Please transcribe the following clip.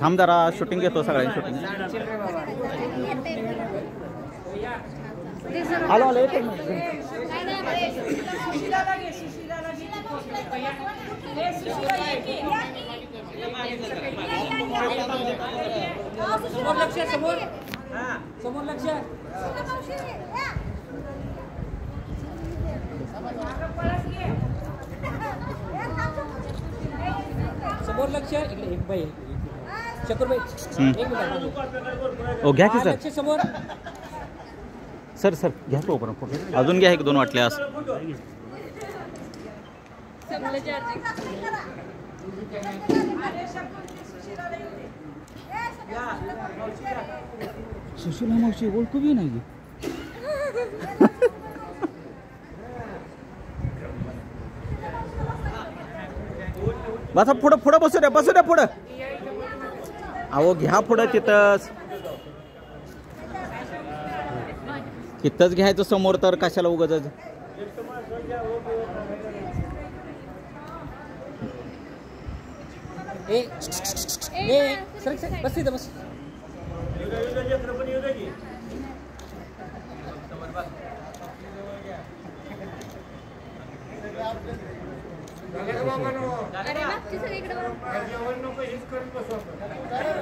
थांब जरा शूटिंग घेतो सगळ्यांची शूटिंग. आलो आलो एक मिनिट. समोर लक्ष समोर समोर लक्ष समोर लक्ष एक बाई शकरबाई एक मिनिट ओ घ्या की सर. लक्ष समोर सर सर घ्या तो फोटो. अजून घ्या एक दोन वाटल्यास. सुशीला मावशी ओळखू बी नाही. बसा पुढं पुढं बसू द्या पुढं. अहो घ्या पुढं तिथंच घ्यायचं समोर तर कशाला उगाच. बस इथं बस. अरे